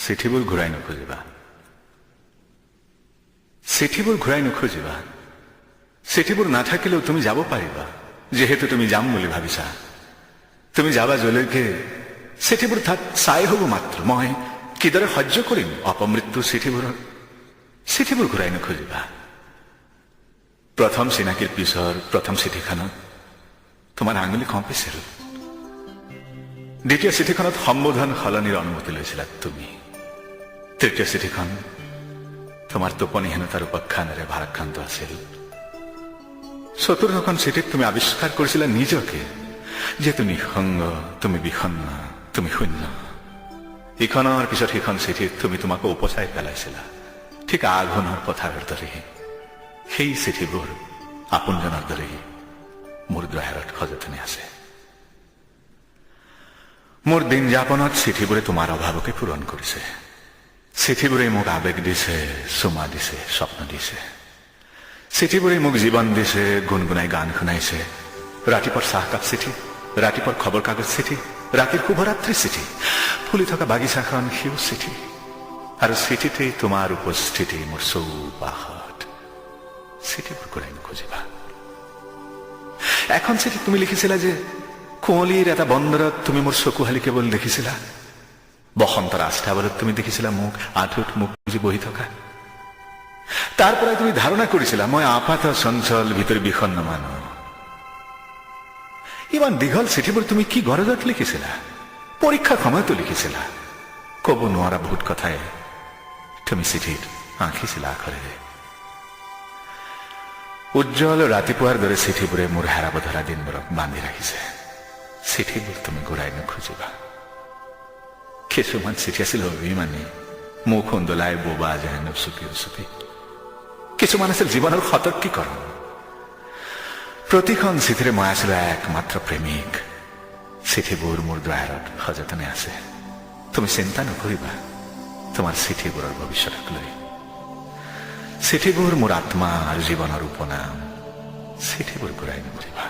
চিঠিবোৰ ঘূৰাই নুখুজিবা। চিঠিবোৰ ঘূৰাই নুখুজিবা। চিঠিবোৰ নাথাকিলেও তুমি যাব পাৰিবা, যিহেতু তুমি যাম বুলি ভাবিছা। তুমি যাবা যলৈকে চিঠিবোৰ তাত চাই হ'ব মাত্ৰ। মই কিদৰে সহ্য কৰিম অপমৃত্যু চিঠিবোৰ ঘূৰাই নুখুজিবা। প্ৰথম চিনাকিৰ পিছৰ প্ৰথম চিঠিখনত তোমাৰ আঙুলি কঁপিছিল। দ্বিতীয় চিঠিখনত সম্বোধন সলনিৰ অনুমতি লৈছিলা তুমি। তৃতীয় চিঠিখন তোমাৰ টোপনিহীনতাৰ উপাখ্যানেৰে ভাৰাক্ৰান্ত আছিল। চতুৰ্থখন চিঠিত তুমি আৱিষ্কাৰ কৰিছিলা নিজকে, যে তুমি নিঃসংগ, তুমি বিষণ্ণ, তুমি শূন্য। ইখনৰ পিছত সিখন চিঠিত তুমি তোমাকে উপচাই পেলাইছিলা, ঠিক আঘোণৰ পথাৰৰ দৰে। সেই চিঠিবোৰ আপোনজনৰ দৰে মোৰ দ্বাৰত সযতনে আছে। মোৰ দিন যাপনত চিঠিবোৰে তোমাৰ অভাৱকে পূৰণ কৰিছে। চিঠিবোৰে মোক আবেগ দিছে, চুমা দিছে, স্বপ্ন দিছে। চিঠিবোৰে মোক জীৱন দিছে, গুণগুণাই গান শুনাইছে। ৰাতিপুৱাৰ চাহকাপ চিঠি, ৰাতিপুৱাৰ খবৰ কাগজ চিঠি, ৰাতিৰ শুভৰাত্ৰি চিঠি, ফুলি থকা বাগিচাখন সেউজ চিঠি, আৰু চিঠিতেই তোমাৰ উপস্থিতি মোৰ চৌপাশত। চিঠিবোৰ ঘূৰাই নুখুজিবা। এখন চিঠি তুমি লিখিছিলা যে কুঁৱলীৰ এটা বন্দৰত তুমি মোৰ চকুহালি কেৱল দেখিছিলা। বসন্তৰ আস্থাবলত তুমি দেখিছিলা মোক আঁঠুত মুখ বুজি বহি থকা। তাৰ পৰাই তুমি ধাৰণা কৰিছিলা মই আপাত চঞ্চল, ভিতৰি বিষণ্ণ মানুহ। ইমান দীঘল চিঠিবোৰ তুমি কি গৰজত লিখিছিলা? পৰীক্ষাৰ সময়তো লিখিছিলা। কব নোৱাৰা বহুত কথাই তুমি চিঠিত আঁকিছিলা আখৰেৰে। উজ্জ্বল ৰাতিপুৱাৰ দৰে চিঠিবোৰে মোৰ হেৰাব ধৰা দিনবোৰক বান্ধি ৰাখিছে। চিঠিবোৰ তুমি ঘূৰাই নুখুজিবা। কিছুমান চিঠি আছিল অভিমানী, মুখ উন্দোলাই বোবা যেন উচুপি উচুপি। কিছুমান আছিল জীৱনৰ সতৰ্কীকৰণ। প্ৰতিখন চিঠিৰে মই আছিলো একমাত্ৰ প্ৰেমিক। চিঠিবোৰ মোৰ দ্বাৰত সযতনে আছে। তুমি চিন্তা নকৰিবা তোমাৰ চিঠিবোৰৰ ভৱিষ্যতক লৈ। চিঠিবোৰ মোৰ আত্মা আৰু জীৱনৰ উপনাম। চিঠিবোৰ ঘূৰাই নুখুজিবা।